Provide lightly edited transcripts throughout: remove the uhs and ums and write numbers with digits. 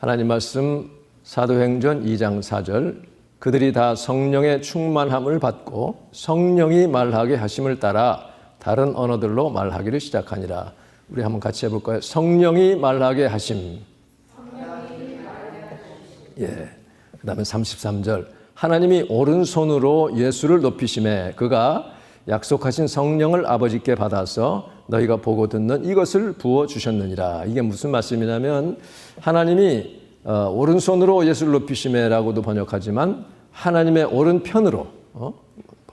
하나님 말씀 사도행전 2장 4절 그들이 다 성령의 충만함을 받고 성령이 말하게 하심을 따라 다른 언어들로 말하기를 시작하니라. 우리 한번 같이 해볼까요? 성령이 말하게 하심. 예. 그 다음에 33절 하나님이 오른손으로 예수를 높이심에 그가 약속하신 성령을 아버지께 받아서 너희가 보고 듣는 이것을 부어주셨느니라. 이게 무슨 말씀이냐면 하나님이 오른손으로 예수를 높이심에라고도 번역하지만 하나님의 오른편으로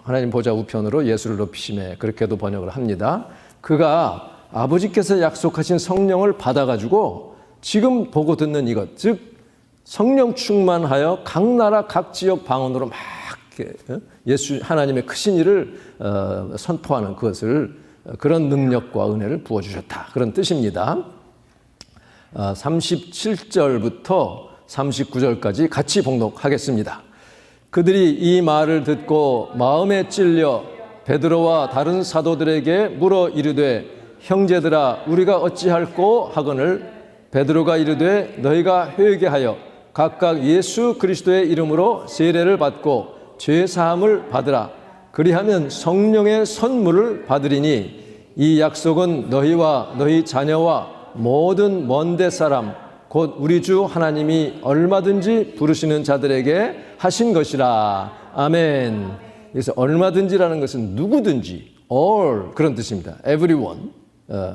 하나님 보좌 우편으로 예수를 높이심에 그렇게도 번역을 합니다. 그가 아버지께서 약속하신 성령을 받아가지고 지금 보고 듣는 이것, 즉 성령 충만하여 각 나라 각 지역 방언으로 막 예수 하나님의 크신 일을 선포하는 그것을 그런 능력과 은혜를 부어주셨다. 그런 뜻입니다. 37절부터 39절까지 같이 봉독하겠습니다. 그들이 이 말을 듣고 마음에 찔려 베드로와 다른 사도들에게 물어 이르되 형제들아 우리가 어찌할꼬 하거늘 베드로가 이르되 너희가 회개하여 각각 예수 그리스도의 이름으로 세례를 받고 죄 사함을 받으라. 그리하면 성령의 선물을 받으리니 이 약속은 너희와 너희 자녀와 모든 먼데 사람 곧 우리 주 하나님이 얼마든지 부르시는 자들에게 하신 것이라. 아멘. 그래서 얼마든지라는 것은 누구든지 all 그런 뜻입니다. everyone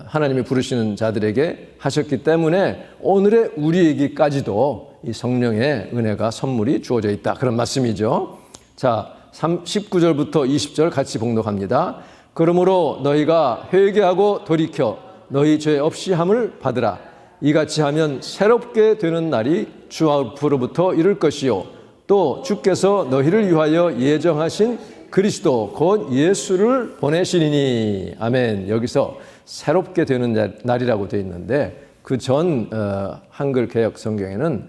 하나님이 부르시는 자들에게 하셨기 때문에 오늘의 우리에게까지도 이 성령의 은혜가 선물이 주어져 있다. 그런 말씀이죠. 자, 19절부터 20절 같이 봉독합니다. 그러므로 너희가 회개하고 돌이켜 너희 죄 없이 함을 받으라. 이같이 하면 새롭게 되는 날이 주 앞으로부터 이를 것이요 또 주께서 너희를 위하여 예정하신 그리스도 곧 예수를 보내시리니. 아멘. 여기서 새롭게 되는 날이라고 되어 있는데 그 전 한글 개역 성경에는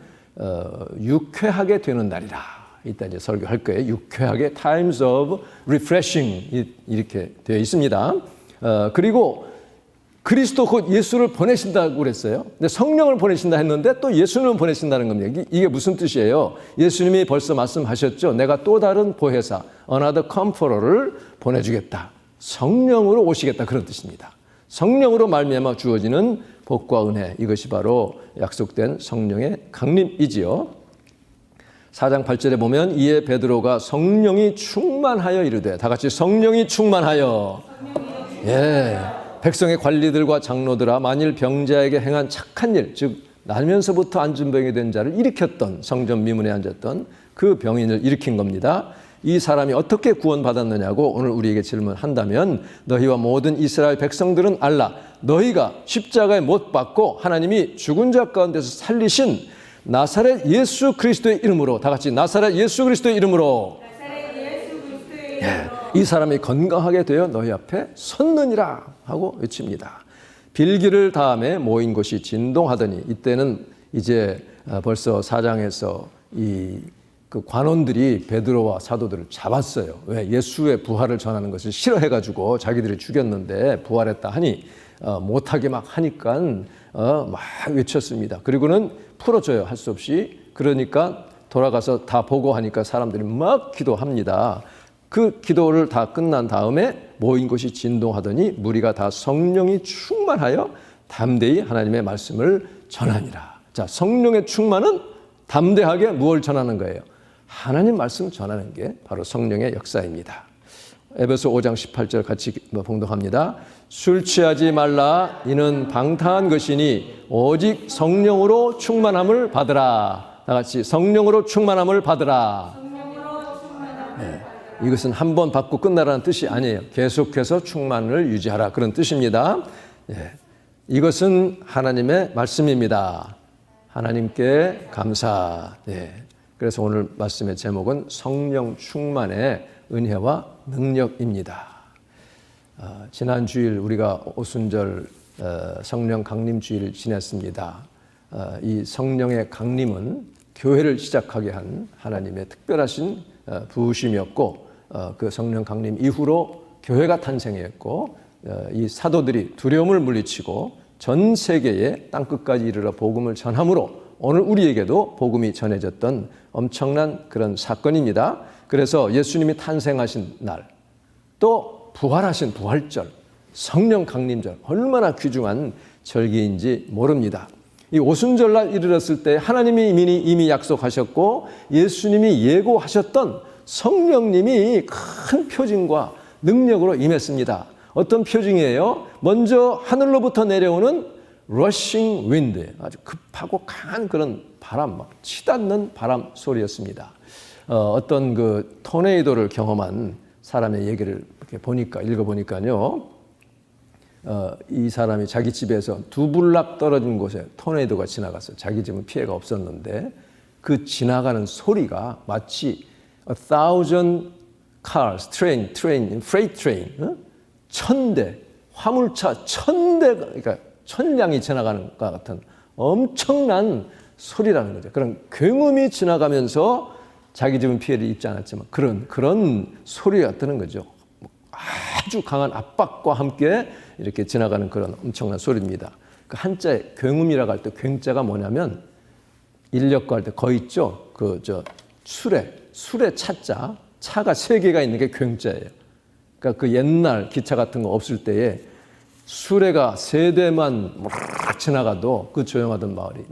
유쾌하게 되는 날이라. 이따 이제 설교할 거예요. 유쾌하게 times of refreshing 이렇게 되어 있습니다. 그리고 그리스도 곧 예수를 보내신다고 그랬어요. 근데 성령을 보내신다 했는데 또 예수님을 보내신다는 겁니다. 이게 무슨 뜻이에요? 예수님이 벌써 말씀하셨죠. 내가 또 다른 보혜사, another comforter를 보내주겠다. 성령으로 오시겠다. 그런 뜻입니다. 성령으로 말미암아 주어지는 복과 은혜, 이것이 바로 약속된 성령의 강림이지요. 4장 8절에 보면 이에 베드로가 성령이 충만하여 이르되, 다 같이 성령이 충만하여. 예, 백성의 관리들과 장로들아 만일 병자에게 행한 착한 일, 즉 나면서부터 앉은 병이 된 자를 일으켰던, 성전 미문에 앉았던 그 병인을 일으킨 겁니다. 이 사람이 어떻게 구원받았느냐고 오늘 우리에게 질문한다면 너희와 모든 이스라엘 백성들은 알라. 너희가 십자가에 못 박고 하나님이 죽은 자 가운데서 살리신 나사렛 예수 그리스도의 이름으로, 다 같이 나사렛 예수 그리스도의 이름으로, 이 사람이 건강하게 되어 너희 앞에 섰느니라 하고 외칩니다. 빌기를 다음에 모인 곳이 진동하더니, 이때는 이제 벌써 4장에서 그 관원들이 베드로와 사도들을 잡았어요. 왜? 예수의 부활을 전하는 것을 싫어해가지고 자기들이 죽였는데 부활했다 하니 못하게 막 하니까 막 외쳤습니다. 그리고는 풀어줘요. 할 수 없이. 그러니까 돌아가서 다 보고 하니까 사람들이 막 기도합니다. 그 기도를 다 끝난 다음에 모인 곳이 진동하더니 무리가 다 성령이 충만하여 담대히 하나님의 말씀을 전하니라. 자, 성령의 충만은 담대하게 무엇을 전하는 거예요? 하나님 말씀 전하는 게 바로 성령의 역사입니다. 에베소 5장 18절 같이 봉독합니다. 술 취하지 말라. 이는 방탕한 것이니 오직 성령으로 충만함을 받으라. 다 같이 성령으로 충만함을 받으라. 네, 이것은 한 번 받고 끝나라는 뜻이 아니에요. 계속해서 충만을 유지하라. 그런 뜻입니다. 네, 이것은 하나님의 말씀입니다. 하나님께 감사. 네. 그래서 오늘 말씀의 제목은 성령 충만의 은혜와 능력입니다. 지난 주일 우리가 오순절 성령 강림 주일을 지냈습니다. 이 성령의 강림은 교회를 시작하게 한 하나님의 특별하신 부으심이었고, 그 성령 강림 이후로 교회가 탄생했고, 이 사도들이 두려움을 물리치고 전 세계에 땅끝까지 이르러 복음을 전함으로 오늘 우리에게도 복음이 전해졌던 엄청난 그런 사건입니다. 그래서 예수님이 탄생하신 날, 또 부활하신 부활절, 성령 강림절, 얼마나 귀중한 절기인지 모릅니다. 이 오순절날 이르렀을 때 하나님이 이미 약속하셨고 예수님이 예고하셨던 성령님이 큰 표징과 능력으로 임했습니다. 어떤 표징이에요? 먼저 하늘로부터 내려오는 러싱 윈드, 아주 급하고 강한 그런 바람, 막 치닫는 바람 소리였습니다. 어떤 그 토네이도를 경험한 사람의 얘기를 이렇게 읽어보니까요. 이 사람이 자기 집에서 두 블락 떨어진 곳에 토네이도가 지나갔어요. 자기 집은 피해가 없었는데 그 지나가는 소리가 마치 1,000 cars, freight train, 1,000대, 화물차 1,000대, 그러니까 1,000량이 지나가는 것 같은 엄청난 소리라는 거죠. 그런 굉음이 지나가면서 자기 집은 피해를 입지 않았지만 그런 소리였다는 거죠. 아주 강한 압박과 함께 이렇게 지나가는 그런 엄청난 소리입니다. 그 한자에 굉음이라고 할 때 굉자가 뭐냐면 인력거 할 때 거 있죠. 수레 차자, 차가 3개가 있는 게 굉자예요. 그러니까 그 옛날 기차 같은 거 없을 때에 수레가 3대만 막 지나가도 그 조용하던 마을이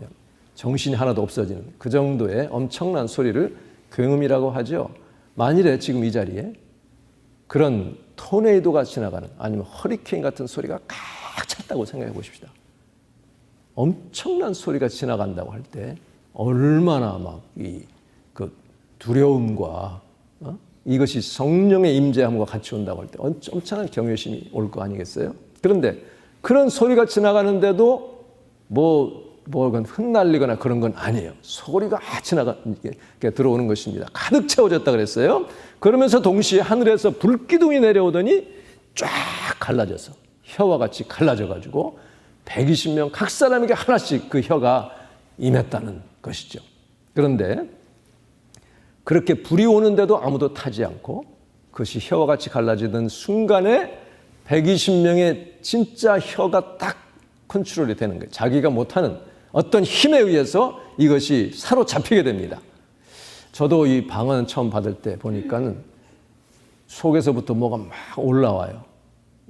정신이 하나도 없어지는 그 정도의 엄청난 소리를 굉음이라고 하죠. 만일에 지금 이 자리에 그런 토네이도가 지나가는 아니면 허리케인 같은 소리가 꽉 찼다고 생각해 보십시다. 엄청난 소리가 지나간다고 할 때 얼마나 막 그 두려움과 이것이 성령의 임재함과 같이 온다고 할 때 엄청난 경외심이 올 거 아니겠어요? 그런데 그런 소리가 지나가는데도 그건 흩날리거나 그런 건 아니에요. 소리가 들어오는 것입니다. 가득 채워졌다 그랬어요. 그러면서 동시에 하늘에서 불기둥이 내려오더니 쫙 갈라져서 혀와 같이 갈라져가지고 120명 각 사람에게 하나씩 그 혀가 임했다는 것이죠. 그런데 그렇게 불이 오는데도 아무도 타지 않고 그것이 혀와 같이 갈라지던 순간에 120명의 진짜 혀가 딱 컨트롤이 되는 거예요. 자기가 못하는 어떤 힘에 의해서 이것이 사로잡히게 됩니다. 저도 이 방언 처음 받을 때 보니까는 속에서부터 뭐가 막 올라와요.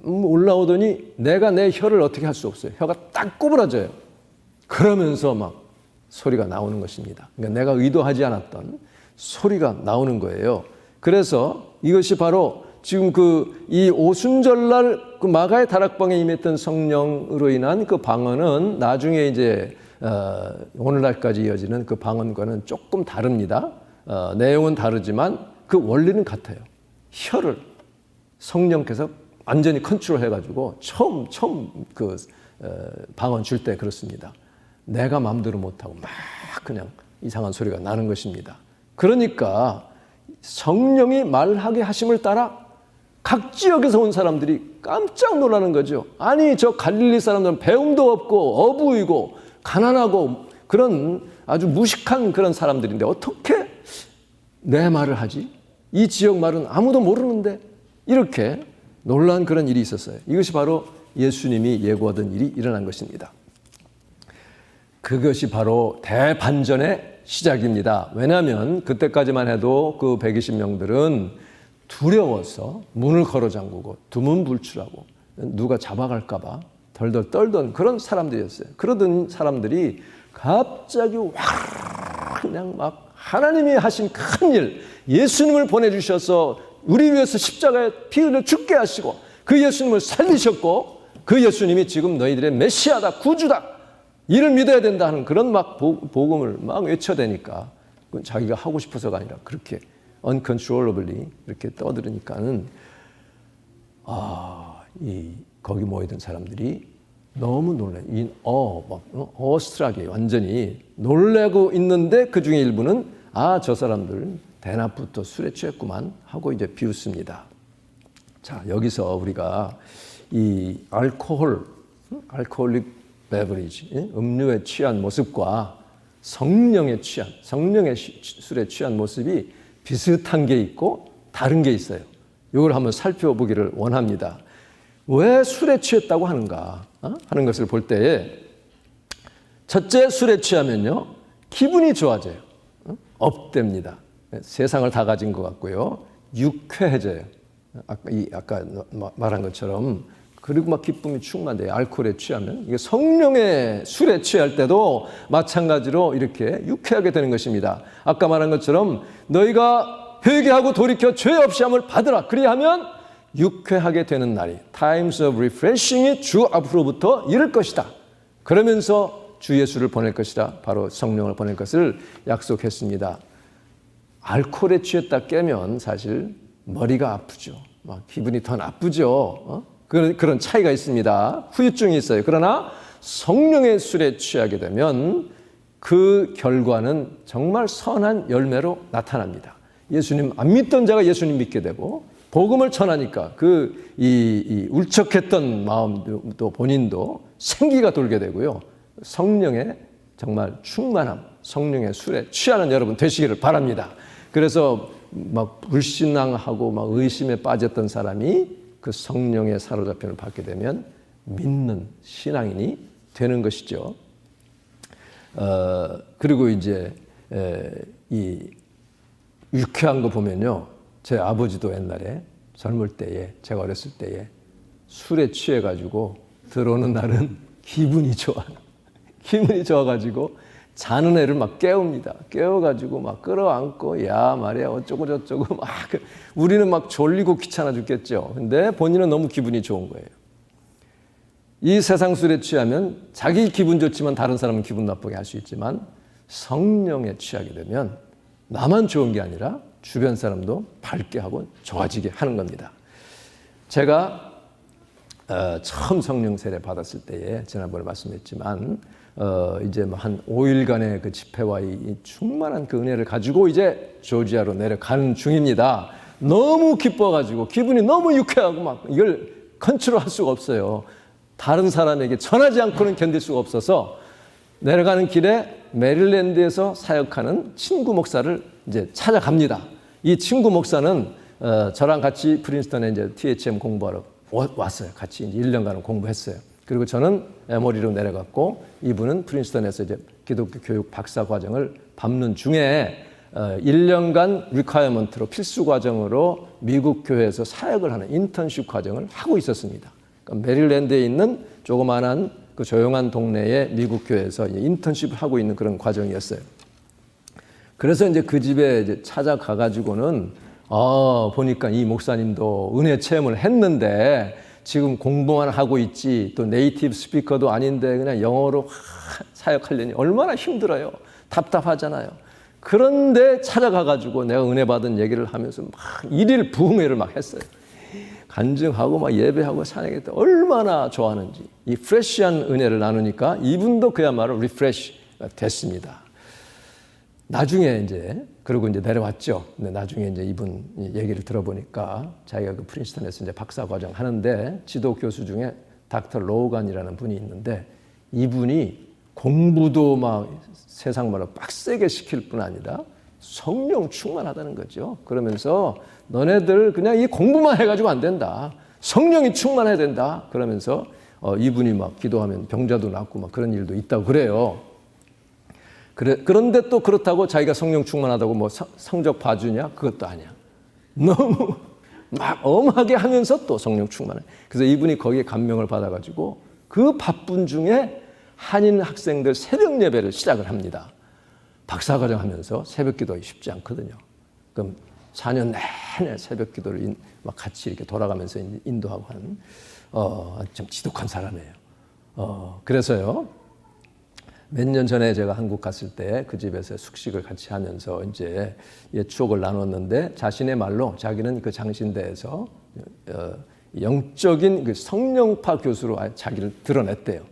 올라오더니 내가 내 혀를 어떻게 할 수 없어요. 혀가 딱 구부러져요. 그러면서 막 소리가 나오는 것입니다. 그러니까 내가 의도하지 않았던 소리가 나오는 거예요. 그래서 이것이 바로 지금 이 오순절날 그 마가의 다락방에 임했던 성령으로 인한 그 방언은 나중에 이제 오늘날까지 이어지는 그 방언과는 조금 다릅니다. 내용은 다르지만 그 원리는 같아요. 혀를 성령께서 완전히 컨트롤해가지고 처음 방언 줄 때 그렇습니다. 내가 마음대로 못하고 막 그냥 이상한 소리가 나는 것입니다. 그러니까 성령이 말하게 하심을 따라 각 지역에서 온 사람들이 깜짝 놀라는 거죠. 아니 저 갈릴리 사람들은 배움도 없고 어부이고 가난하고 그런 아주 무식한 그런 사람들인데 어떻게 내 말을 하지? 이 지역 말은 아무도 모르는데 이렇게 놀란 그런 일이 있었어요. 이것이 바로 예수님이 예고하던 일이 일어난 것입니다. 그것이 바로 대반전의 시작입니다. 왜냐하면 그때까지만 해도 그 120명들은 두려워서 문을 걸어 잠그고 두문불출하고 누가 잡아갈까 봐 덜덜 떨던 그런 사람들이었어요. 그러던 사람들이 갑자기 그냥 막 하나님이 하신 큰 일, 예수님을 보내주셔서 우리 위해서 십자가에 피 흘려 죽게 하시고 그 예수님을 살리셨고 그 예수님이 지금 너희들의 메시아다, 구주다, 이를 믿어야 된다 하는 그런 막 복음을 막 외쳐대니까 그건 자기가 하고 싶어서가 아니라 그렇게 uncontrollably 이렇게 떠들으니까는 거기 모여든 사람들이 너무 놀래. 어스트라게 완전히 놀래고 있는데 그 중에 일부는 저 사람들 대낮부터 술에 취했구만 하고 이제 비웃습니다. 자, 여기서 우리가 이 알코올릭 베버리지, 음료에 취한 모습과 성령의 술에 취한 모습이 비슷한 게 있고 다른 게 있어요. 이걸 한번 살펴보기를 원합니다. 왜 술에 취했다고 하는가 하는 것을 볼 때에 첫째, 술에 취하면요 기분이 좋아져요. 업됩니다. 세상을 다 가진 것 같고요. 유쾌해져요. 아까 말한 것처럼. 그리고 막 기쁨이 충만돼요. 알코올에 취하면. 이게 성령의 술에 취할 때도 마찬가지로 이렇게 유쾌하게 되는 것입니다. 아까 말한 것처럼 너희가 회개하고 돌이켜 죄 없이 함을 받으라. 그리하면 유쾌하게 되는 날이, times of refreshing이 주 앞으로부터 이를 것이다. 그러면서 주 예수를 보낼 것이다. 바로 성령을 보낼 것을 약속했습니다. 알코올에 취했다 깨면 사실 머리가 아프죠. 막 기분이 더 나쁘죠. 그런 차이가 있습니다. 후유증이 있어요. 그러나 성령의 술에 취하게 되면 그 결과는 정말 선한 열매로 나타납니다. 예수님 안 믿던 자가 예수님 믿게 되고 복음을 전하니까 이 울적했던 마음도 본인도 생기가 돌게 되고요. 성령의 정말 충만함, 성령의 술에 취하는 여러분 되시기를 바랍니다. 그래서 막 불신앙하고 막 의심에 빠졌던 사람이 그 성령의 사로잡힘을 받게 되면 믿는 신앙인이 되는 것이죠. 그리고 이제 이 유쾌한 거 보면요. 제 아버지도 옛날에 젊을 때에, 제가 어렸을 때에 술에 취해가지고 들어오는 날은 기분이 좋아요. 기분이 좋아가지고 자는 애를 막 깨웁니다. 깨워가지고 막 끌어안고 야 말이야 어쩌고 저쩌고 막 우리는 막 졸리고 귀찮아 죽겠죠. 근데 본인은 너무 기분이 좋은 거예요. 이 세상 술에 취하면 자기 기분 좋지만 다른 사람은 기분 나쁘게 할 수 있지만 성령에 취하게 되면 나만 좋은 게 아니라 주변 사람도 밝게 하고 좋아지게 하는 겁니다. 제가 처음 성령 세례 받았을 때에 지난번에 말씀했지만 이제 한 5일간의 그 집회와 이 충만한 그 은혜를 가지고 이제 조지아로 내려가는 중입니다. 너무 기뻐가지고 기분이 너무 유쾌하고 막 이걸 컨트롤할 수가 없어요. 다른 사람에게 전하지 않고는 견딜 수가 없어서 내려가는 길에 메릴랜드에서 사역하는 친구 목사를 이제 찾아갑니다. 이 친구 목사는 저랑 같이 프린스턴에 이제 THM 공부하러 왔어요. 같이 이제 1년간은 공부했어요. 그리고 저는 에머리로 내려갔고 이분은 프린스턴에서 이제 기독교 교육 박사 과정을 밟는 중에 1년간 리콰이어먼트로 필수 과정으로 미국 교회에서 사역을 하는 인턴십 과정을 하고 있었습니다. 그러니까 메릴랜드에 있는 조그마한 그 조용한 동네의 미국 교회에서 인턴십을 하고 있는 그런 과정이었어요. 그래서 이제 그 집에 이제 찾아가 가지고는 보니까 이 목사님도 은혜 체험을 했는데 지금 공부만 하고 있지 또 네이티브 스피커도 아닌데 그냥 영어로 사역하려니 얼마나 힘들어요. 답답하잖아요. 그런데 찾아가 가지고 내가 은혜 받은 얘기를 하면서 막 일일 부흥회를 막 했어요. 간증하고 막 예배하고 찬양했다. 얼마나 좋아하는지. 이 프레시한 은혜를 나누니까 이분도 그야말로 리프레시가 됐습니다. 나중에 이제 그리고 이제 내려왔죠. 근데 나중에 이제 이분 얘기를 들어보니까 자기가 그 프린스턴에서 이제 박사 과정 하는데 지도 교수 중에 닥터 로우간이라는 분이 있는데 이분이 공부도 막 세상 말로 빡세게 시킬 뿐 아니라 성령 충만하다는 거죠. 그러면서 너네들 그냥 이 공부만 해가지고 안 된다. 성령이 충만해야 된다. 그러면서 이분이 막 기도하면 병자도 낫고 막 그런 일도 있다고 그래요. 그런데 또 그렇다고 자기가 성령 충만하다고 뭐 성적 봐주냐? 그것도 아니야. 너무 막 엄하게 하면서 또 성령 충만해. 그래서 이분이 거기에 감명을 받아가지고 그 바쁜 중에 한인 학생들 새벽 예배를 시작을 합니다. 박사과정 하면서 새벽 기도 쉽지 않거든요. 그럼 4년 내내 새벽 기도를 막 같이 이렇게 돌아가면서 인도하고 하는 좀 지독한 사람이에요. 그래서요. 몇 년 전에 제가 한국 갔을 때 그 집에서 숙식을 같이 하면서 이제 추억을 나눴는데 자신의 말로 자기는 그 장신대에서 영적인 그 성령파 교수로 자기를 드러냈대요.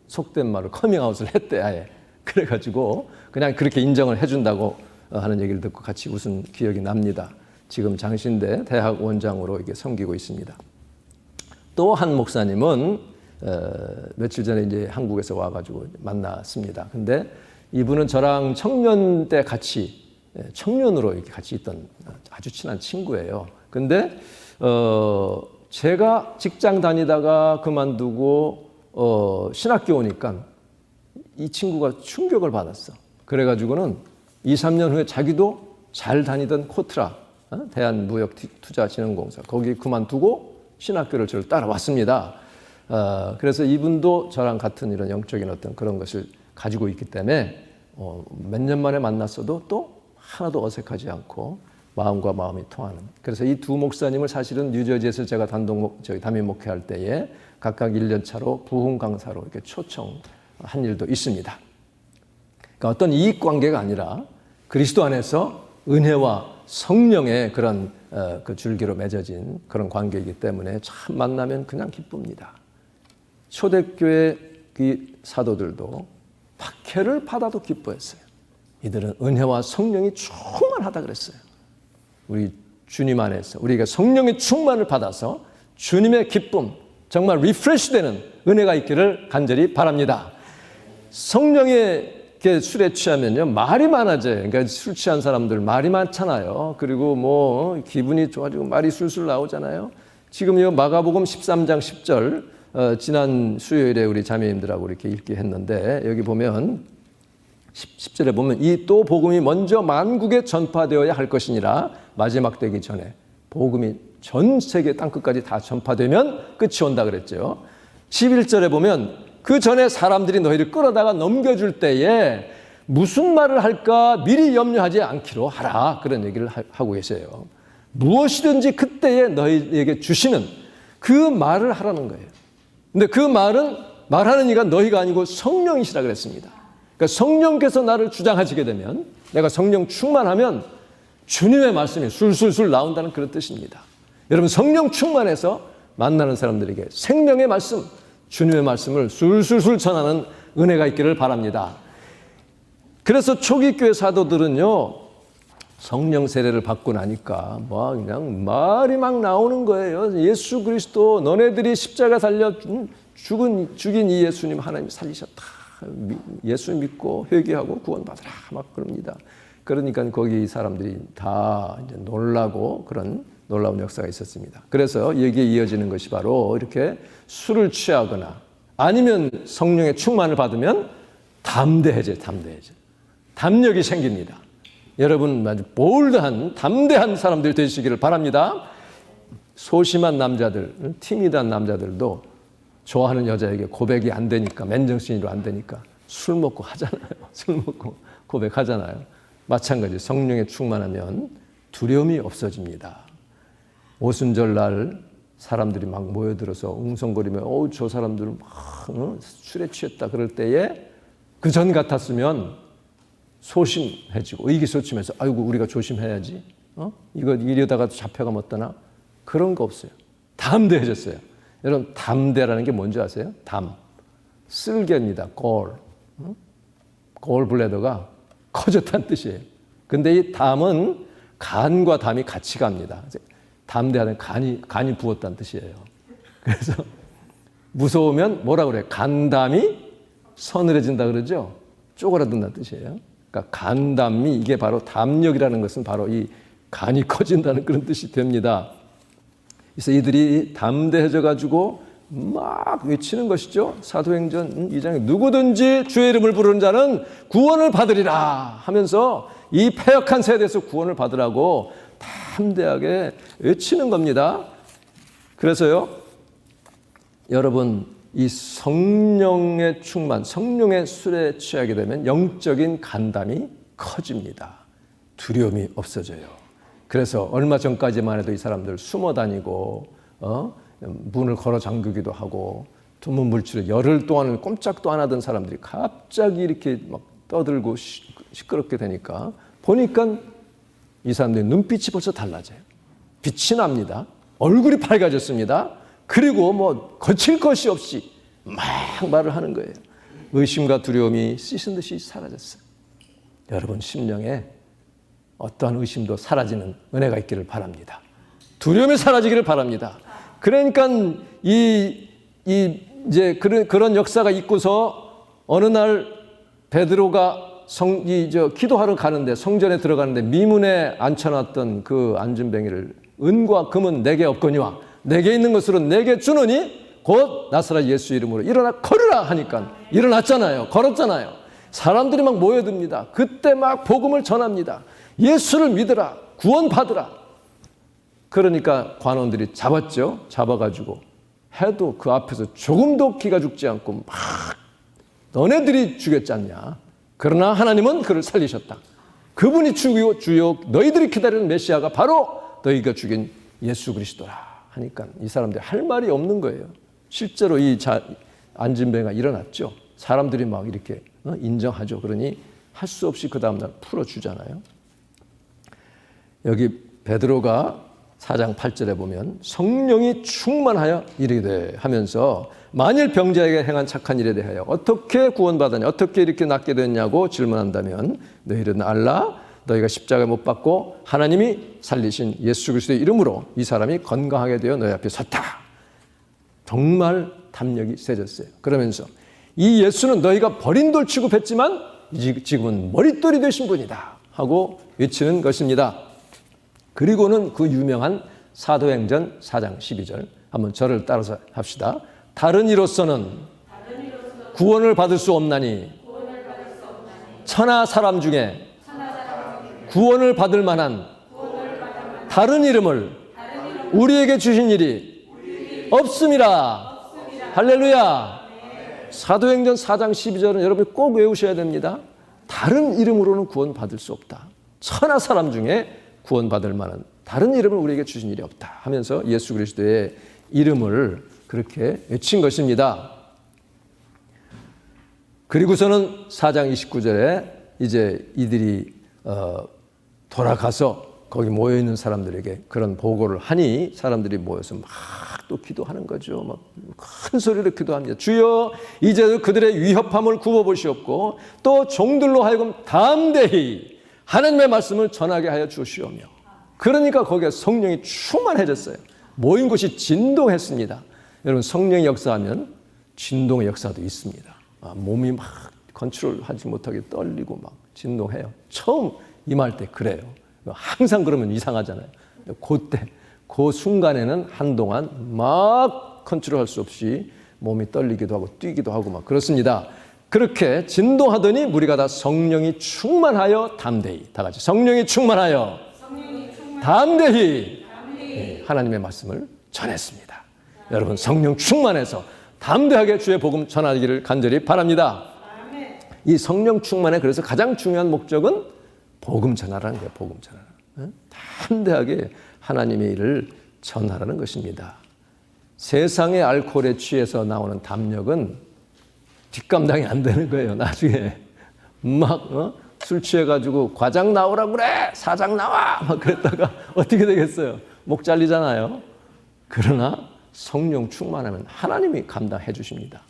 속된 말로 커밍아웃을 했대 아예. 그래가지고 그냥 그렇게 인정을 해준다고 하는 얘기를 듣고 같이 웃은 기억이 납니다. 지금 장신대 대학 원장으로 이게 섬기고 있습니다. 또 한 목사님은 며칠 전에 이제 한국에서 와가지고 만났습니다. 근데 이분은 저랑 청년 때 같이 청년으로 이렇게 같이 있던 아주 친한 친구예요. 근데 제가 직장 다니다가 그만두고 신학교 오니까 이 친구가 충격을 받았어. 그래가지고는 2, 3년 후에 자기도 잘 다니던 코트라, 대한무역투자진흥공사, 거기 그만두고 신학교를 저를 따라왔습니다. 그래서 이분도 저랑 같은 이런 영적인 어떤 그런 것을 가지고 있기 때문에 몇 년 만에 만났어도 또 하나도 어색하지 않고 마음과 마음이 통하는. 그래서 이 두 목사님을 사실은 뉴저지에서 제가 담임 목회할 때에 각각 1년 차로 부흥 강사로 이렇게 초청한 일도 있습니다. 그러니까 어떤 이익 관계가 아니라 그리스도 안에서 은혜와 성령의 그런 그 줄기로 맺어진 그런 관계이기 때문에 참 만나면 그냥 기쁩니다. 초대교회 그 사도들도 박해를 받아도 기뻐했어요. 이들은 은혜와 성령이 충만하다 그랬어요. 우리 주님 안에서 우리가 성령의 충만을 받아서 주님의 기쁨, 정말 리프레시되는 은혜가 있기를 간절히 바랍니다. 성령의 술에 취하면요 말이 많아져요. 그러니까 술 취한 사람들 말이 많잖아요. 그리고 뭐 기분이 좋아지고 말이 술술 나오잖아요. 지금 이 마가복음 13장 10절 지난 수요일에 우리 자매님들하고 이렇게 읽게 했는데 여기 보면 10절에 보면 이 또 복음이 먼저 만국에 전파되어야 할 것이니라. 마지막 되기 전에 복음이 전 세계 땅끝까지 다 전파되면 끝이 온다 그랬죠. 11절에 보면 그 전에 사람들이 너희를 끌어다가 넘겨줄 때에 무슨 말을 할까 미리 염려하지 않기로 하라. 그런 얘기를 하고 계세요. 무엇이든지 그때에 너희에게 주시는 그 말을 하라는 거예요. 근데 그 말은 말하는 이가 너희가 아니고 성령이시라 그랬습니다. 그러니까 성령께서 나를 주장하시게 되면 내가 성령 충만하면 주님의 말씀이 술술술 나온다는 그런 뜻입니다. 여러분 성령 충만해서 만나는 사람들에게 생명의 말씀, 주님의 말씀을 술술술 전하는 은혜가 있기를 바랍니다. 그래서 초기 교회 사도들은요 성령 세례를 받고 나니까 뭐 그냥 말이 막 나오는 거예요. 예수 그리스도 너네들이 십자가 달려 죽인 이 예수님 하나님 살리셨다. 예수 믿고 회개하고 구원받으라 막 그럽니다. 그러니까 거기 사람들이 다 이제 놀라고 그런 놀라운 역사가 있었습니다. 그래서 여기에 이어지는 것이 바로 이렇게 술을 취하거나 아니면 성령의 충만을 받으면 담대해져. 담력이 생깁니다. 여러분 아주 볼드한 담대한 사람들 되시기를 바랍니다. 소심한 남자들, 티미드한 남자들도 좋아하는 여자에게 고백이 안 되니까 맨정신으로 안 되니까 술 먹고 하잖아요. 술 먹고 고백하잖아요. 마찬가지 성령에 충만하면 두려움이 없어집니다. 오순절 날 사람들이 막 모여들어서 웅성거리며 저 사람들은 막 술에 취했다 그럴 때에 그 전 같았으면 소심해지고 의기소침해서 아이고 우리가 조심해야지. 이거 이러다가 잡혀가면 어떠나? 그런 거 없어요. 담대해졌어요. 여러분 담대라는 게 뭔지 아세요? 쓸개입니다. 골블레더가 커졌다는 뜻이에요. 근데 이 담은 간과 담이 같이 갑니다. 담대하는 간이 부었다는 뜻이에요. 그래서 무서우면 뭐라 그래요? 간담이 서늘해진다 그러죠? 쪼그라든다는 뜻이에요. 그러니까 간담이 이게 바로 담력이라는 것은 바로 이 간이 커진다는 그런 뜻이 됩니다. 그래서 이들이 담대해져 가지고 막 외치는 것이죠. 사도행전 2장에 누구든지 주의 이름을 부르는 자는 구원을 받으리라 하면서 이 패역한 세대에서 구원을 받으라고 담대하게 외치는 겁니다. 그래서요, 여러분 이 성령의 충만, 성령의 술에 취하게 되면 영적인 간담이 커집니다. 두려움이 없어져요. 그래서 얼마 전까지만 해도 이 사람들 숨어 다니고 문을 걸어 잠그기도 하고 두문 물질에 열흘 동안은 꼼짝도 안 하던 사람들이 갑자기 이렇게 막 떠들고 시끄럽게 되니까 보니까 이 사람들의 눈빛이 벌써 달라져요. 빛이 납니다. 얼굴이 밝아졌습니다. 그리고 뭐 거칠 것이 없이 막 말을 하는 거예요. 의심과 두려움이 씻은 듯이 사라졌어요. 여러분 심령에 어떠한 의심도 사라지는 은혜가 있기를 바랍니다. 두려움이 사라지기를 바랍니다. 그러니까 이제 그런 역사가 있고서 어느 날 베드로가 기도하러 가는데 성전에 들어가는데 미문에 앉혀놨던 그 안전뱅이를 은과 금은 내게 없거니와 내게 있는 것으로 내게 주노니 곧 나사렛 예수 이름으로 일어나 걸으라 하니까 일어났잖아요. 걸었잖아요. 사람들이 막 모여듭니다. 그때 막 복음을 전합니다. 예수를 믿으라, 구원받으라. 그러니까 관원들이 잡았죠. 잡아가지고 해도 그 앞에서 조금도 기가 죽지 않고 막 너네들이 죽였지 않냐. 그러나 하나님은 그를 살리셨다. 그분이 주요 너희들이 기다리는 메시아가 바로 너희가 죽인 예수 그리스도라 하니까 이 사람들이 할 말이 없는 거예요. 실제로 이 안진뱅이가 일어났죠. 사람들이 막 이렇게 인정하죠. 그러니 할 수 없이 그 다음날 풀어주잖아요. 여기 베드로가 4장 8절에 보면 성령이 충만하여 이르되 하면서 만일 병자에게 행한 착한 일에 대하여 어떻게 구원받았냐, 어떻게 이렇게 낫게 됐냐고 질문한다면 너희는 알라, 너희가 십자가에 못 박고 하나님이 살리신 예수 그리스도의 이름으로 이 사람이 건강하게 되어 너희 앞에 섰다. 정말 담력이 세졌어요. 그러면서 이 예수는 너희가 버린 돌 취급했지만 지금은 머릿돌이 되신 분이다 하고 외치는 것입니다. 그리고는 그 유명한 사도행전 4장 12절 한번 저를 따라서 합시다. 다른 이로서는 구원을 받을 수 없나니 천하 사람 중에 구원을 받을 만한 다른 이름을 우리에게 주신 일이 없음이라. 할렐루야. 사도행전 4장 12절은 여러분이 꼭 외우셔야 됩니다. 다른 이름으로는 구원받을 수 없다. 천하 사람 중에 구원받을 만한 다른 이름을 우리에게 주신 일이 없다 하면서 예수 그리스도의 이름을 그렇게 외친 것입니다. 그리고서는 4장 29절에 이제 이들이 돌아가서 거기 모여있는 사람들에게 그런 보고를 하니 사람들이 모여서 막 또 기도하는 거죠. 막 큰 소리로 기도합니다. 주여 이제도 그들의 위협함을 굽어보시옵고 또 종들로 하여금 담대히 하나님의 말씀을 전하게 하여 주시오며. 그러니까 거기에 성령이 충만해졌어요. 모인 곳이 진동했습니다. 여러분 성령이 역사하면 진동의 역사도 있습니다. 몸이 막 컨트롤하지 못하게 떨리고 막 진동해요. 처음 임할 때 그래요. 항상 그러면 이상하잖아요. 그때 그 순간에는 한동안 막 컨트롤할 수 없이 몸이 떨리기도 하고 뛰기도 하고 막 그렇습니다. 그렇게 진동하더니 무리가 다 성령이 충만하여 담대히, 다 같이 성령이 충만하여 담대히 하나님의 말씀을 전했습니다. 여러분 성령 충만해서 담대하게 주의 복음 전하기를 간절히 바랍니다. 이 성령 충만의 그래서 가장 중요한 목적은 복음 전하라는 거예요. 복음 전하라. 담대하게 하나님의 일을 전하라는 것입니다. 세상의 알코올에 취해서 나오는 담력은 뒷감당이 안 되는 거예요. 나중에 막 술 취해가지고 과장 나오라 그래, 사장 나와 막 그랬다가 어떻게 되겠어요? 목 잘리잖아요. 그러나 성령 충만하면 하나님이 감당해 주십니다.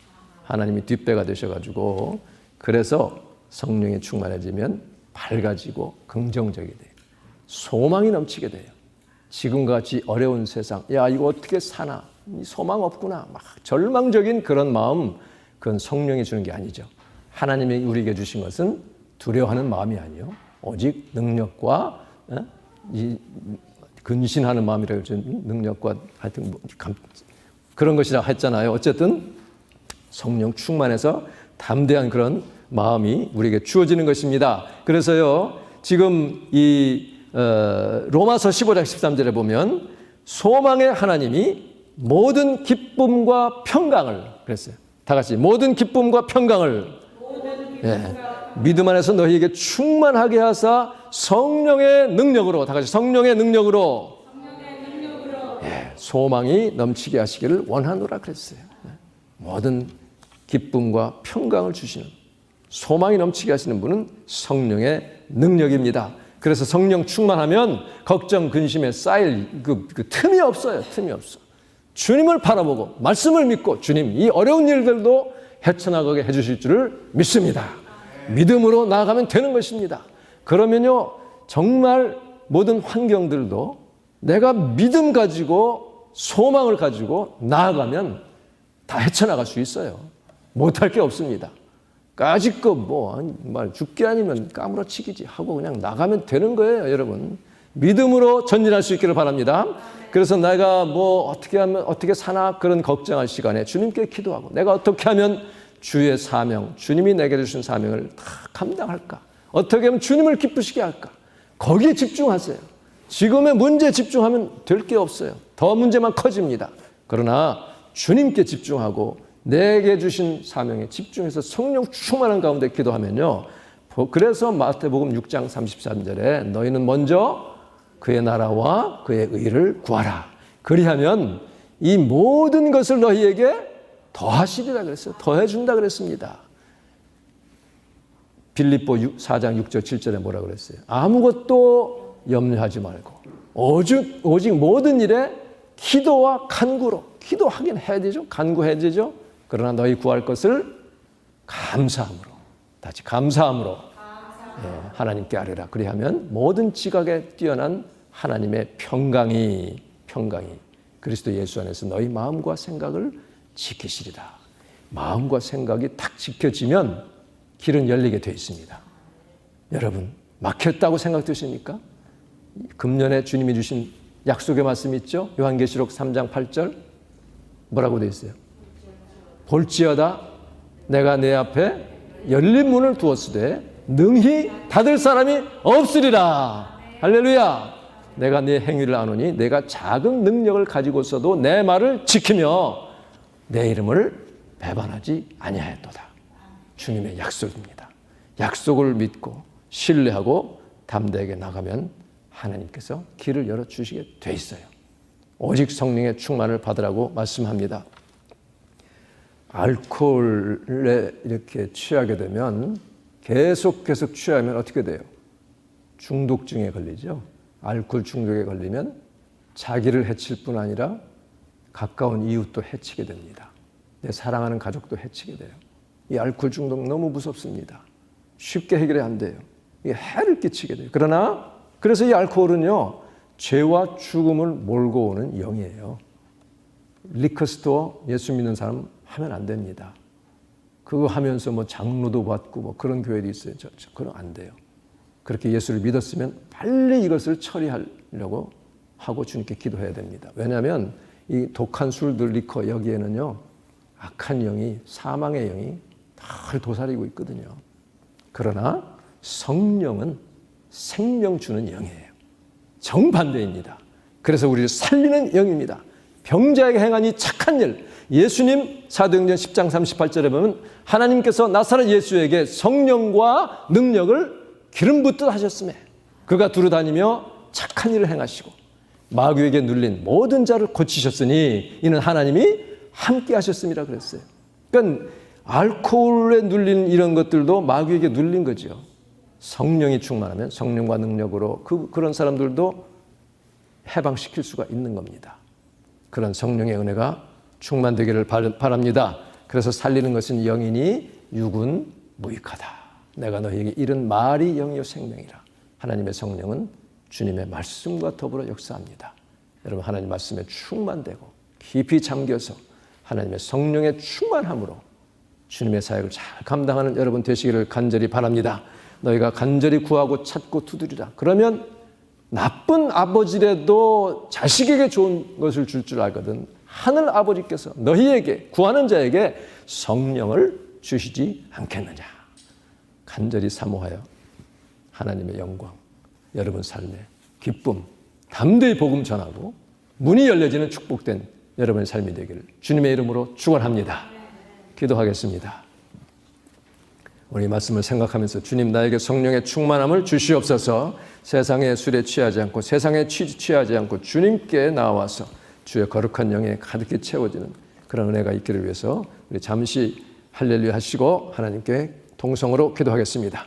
하나님이 뒷배가 되셔가지고 그래서 성령이 충만해지면 밝아지고 긍정적이 돼요. 소망이 넘치게 돼요. 지금같이 어려운 세상, 야 이거 어떻게 사나, 소망 없구나, 막 절망적인 그런 마음, 그건 성령이 주는 게 아니죠. 하나님이 우리에게 주신 것은 두려워하는 마음이 아니요, 오직 능력과 이 근신하는 마음이라고 해서 능력과 하여튼 그런 것이라 했잖아요. 어쨌든 성령 충만해서 담대한 그런 마음이 우리에게 주어지는 것입니다. 그래서요 지금 이 로마서 15장 13절에 보면 소망의 하나님이 모든 기쁨과 평강을, 그랬어요. 다 같이 모든 기쁨과 평강을 믿음 안에서 너희에게 충만하게 하사 성령의 능력으로, 다 같이 성령의 능력으로 소망이 넘치게 하시기를 원하노라 그랬어요. 모든 기쁨과 평강을 주시는, 소망이 넘치게 하시는 분은 성령의 능력입니다. 그래서 성령 충만하면 걱정, 근심에 쌓일 그 틈이 없어요. 틈이 없어. 주님을 바라보고 말씀을 믿고 주님 이 어려운 일들도 헤쳐나가게 해주실 줄을 믿습니다. 믿음으로 나아가면 되는 것입니다. 그러면요 정말 모든 환경들도 내가 믿음 가지고 소망을 가지고 나아가면 다 헤쳐나갈 수 있어요. 못할 게 없습니다. 까짓거 말 죽기 아니면 까무러치기지 하고 그냥 나가면 되는 거예요. 여러분 믿음으로 전진할 수 있기를 바랍니다. 그래서 내가 어떻게 하면 어떻게 사나 그런 걱정할 시간에 주님께 기도하고 내가 어떻게 하면 주의 사명, 주님이 내게 주신 사명을 다 감당할까? 어떻게 하면 주님을 기쁘시게 할까? 거기에 집중하세요. 지금의 문제에 집중하면 될 게 없어요. 더 문제만 커집니다. 그러나 주님께 집중하고 내게 주신 사명에 집중해서 성령 충만한 가운데 기도하면요. 그래서 마태복음 6장 33절에 너희는 먼저 그의 나라와 그의 의를 구하라. 그리하면 이 모든 것을 너희에게 더하시리라 그랬어요. 더해준다 그랬습니다. 빌립보 4장 6절 7절에 뭐라 그랬어요? 아무것도 염려하지 말고 오직 모든 일에 기도와 간구로, 기도하긴 해야 되죠. 간구해야 되죠. 그러나 너희 구할 것을 감사함으로, 다시 감사함으로 하나님께 아뢰라. 그리하면 모든 지각에 뛰어난 하나님의 평강이 그리스도 예수 안에서 너희 마음과 생각을 지키시리라. 마음과 생각이 딱 지켜지면 길은 열리게 되어 있습니다. 여러분, 막혔다고 생각되십니까? 금년에 주님이 주신 약속의 말씀 있죠? 요한계시록 3장 8절 뭐라고 되어 있어요? 볼지어다 내가 내 앞에 열린 문을 두었으되 능히 닫을 사람이 없으리라. 할렐루야. 내가 네 행위를 아노니 내가 작은 능력을 가지고서도 내 말을 지키며 내 이름을 배반하지 아니하였도다. 주님의 약속입니다. 약속을 믿고 신뢰하고 담대하게 나가면 하나님께서 길을 열어주시게 돼 있어요. 오직 성령의 충만을 받으라고 말씀합니다. 알코올에 이렇게 취하게 되면 계속 취하면 어떻게 돼요? 중독증에 걸리죠. 알코올 중독에 걸리면 자기를 해칠 뿐 아니라 가까운 이웃도 해치게 됩니다. 내 사랑하는 가족도 해치게 돼요. 이 알코올 중독 너무 무섭습니다. 쉽게 해결이 안 돼요. 이게 해를 끼치게 돼요. 그래서 이 알코올은요, 죄와 죽음을 몰고 오는 영이에요. 리커스토어 예수 믿는 사람 하면 안 됩니다. 그거 하면서 뭐 장로도 받고 뭐 그런 교회도 있어요. 그건 안 돼요. 그렇게 예수를 믿었으면 빨리 이것을 처리하려고 하고 주님께 기도해야 됩니다. 왜냐하면 이 독한 술들, 리커 여기에는요, 악한 영이, 사망의 영이 다 도사리고 있거든요. 그러나 성령은 생명 주는 영이에요. 정반대입니다. 그래서 우리를 살리는 영입니다. 병자에게 행한 이 착한 일, 예수님 사도행전 10장 38절에 보면 하나님께서 나사렛 예수에게 성령과 능력을 기름 붓듯 하셨음에 그가 두루다니며 착한 일을 행하시고 마귀에게 눌린 모든 자를 고치셨으니 이는 하나님이 함께 하셨음이라 그랬어요. 그러니까 알코올에 눌린 이런 것들도 마귀에게 눌린 거죠. 성령이 충만하면 성령과 능력으로 그런 사람들도 해방시킬 수가 있는 겁니다. 그런 성령의 은혜가 충만되기를 바랍니다. 그래서 살리는 것은 영이니 육은 무익하다. 내가 너희에게 이른 말이 영이요 생명이라. 하나님의 성령은 주님의 말씀과 더불어 역사합니다. 여러분, 하나님 말씀에 충만되고 깊이 잠겨서 하나님의 성령의 충만함으로 주님의 사역을 잘 감당하는 여러분 되시기를 간절히 바랍니다. 너희가 간절히 구하고 찾고 두드리라. 그러면 나쁜 아버지라도 자식에게 좋은 것을 줄 알거든 하늘 아버지께서 너희에게 구하는 자에게 성령을 주시지 않겠느냐. 간절히 사모하여 하나님의 영광, 여러분 삶의 기쁨, 담대히 복음 전하고 문이 열려지는 축복된 여러분의 삶이 되기를 주님의 이름으로 축원합니다. 기도하겠습니다. 우리 말씀을 생각하면서 주님, 나에게 성령의 충만함을 주시옵소서. 세상의 술에 취하지 않고 세상에 취하지 않고 주님께 나와서 주의 거룩한 영에 가득히 채워지는 그런 은혜가 있기를 위해서 우리 잠시 할렐루야 하시고 하나님께 동성으로 기도하겠습니다.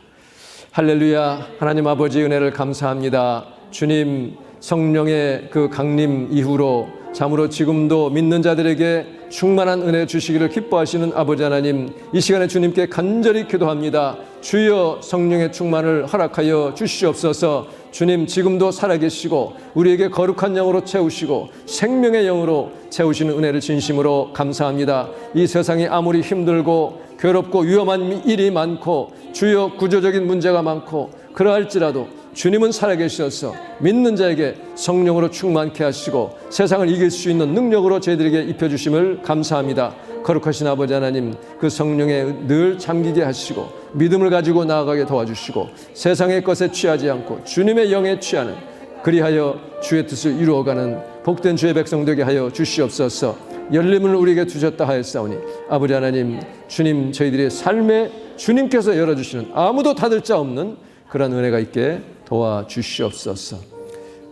할렐루야. 하나님 아버지 은혜를 감사합니다. 주님, 성령의 그 강림 이후로 참으로 지금도 믿는 자들에게 충만한 은혜 주시기를 기뻐하시는 아버지 하나님, 이 시간에 주님께 간절히 기도합니다. 주여 성령의 충만을 허락하여 주시옵소서. 주님, 지금도 살아계시고 우리에게 거룩한 영으로 채우시고 생명의 영으로 채우시는 은혜를 진심으로 감사합니다. 이 세상이 아무리 힘들고 괴롭고 위험한 일이 많고 주여 구조적인 문제가 많고 그러할지라도 주님은 살아계셔서 믿는 자에게 성령으로 충만케 하시고 세상을 이길 수 있는 능력으로 저희들에게 입혀주심을 감사합니다. 거룩하신 아버지 하나님, 그 성령에 늘 잠기게 하시고 믿음을 가지고 나아가게 도와주시고 세상의 것에 취하지 않고 주님의 영에 취하는, 그리하여 주의 뜻을 이루어가는 복된 주의 백성 되게 하여 주시옵소서. 열림을 우리에게 주셨다 하였사오니 아버지 하나님, 주님 저희들의 삶에 주님께서 열어주시는 아무도 닫을 자 없는 그런 은혜가 있게 도와주시옵소서.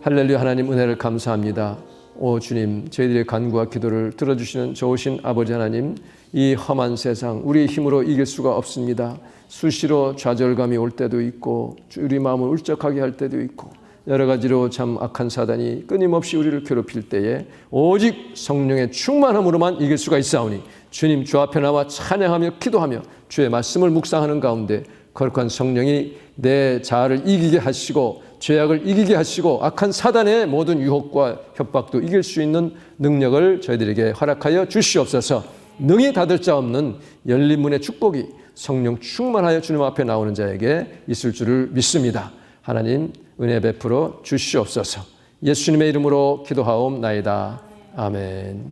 할렐루야. 하나님 은혜를 감사합니다. 오 주님, 저희들의 간구와 기도를 들어주시는 좋으신 아버지 하나님, 이 험한 세상 우리의 힘으로 이길 수가 없습니다. 수시로 좌절감이 올 때도 있고 우리 마음을 울적하게 할 때도 있고 여러 가지로 참 악한 사단이 끊임없이 우리를 괴롭힐 때에 오직 성령의 충만함으로만 이길 수가 있사오니 주님 주 앞에 나와 찬양하며 기도하며 주의 말씀을 묵상하는 가운데 거룩한 성령이 내 자아를 이기게 하시고 죄악을 이기게 하시고 악한 사단의 모든 유혹과 협박도 이길 수 있는 능력을 저희들에게 허락하여 주시옵소서. 능히 닫을 자 없는 열린 문의 축복이 성령 충만하여 주님 앞에 나오는 자에게 있을 줄을 믿습니다. 하나님 은혜 베풀어 주시옵소서. 예수님의 이름으로 기도하옵나이다. 아멘.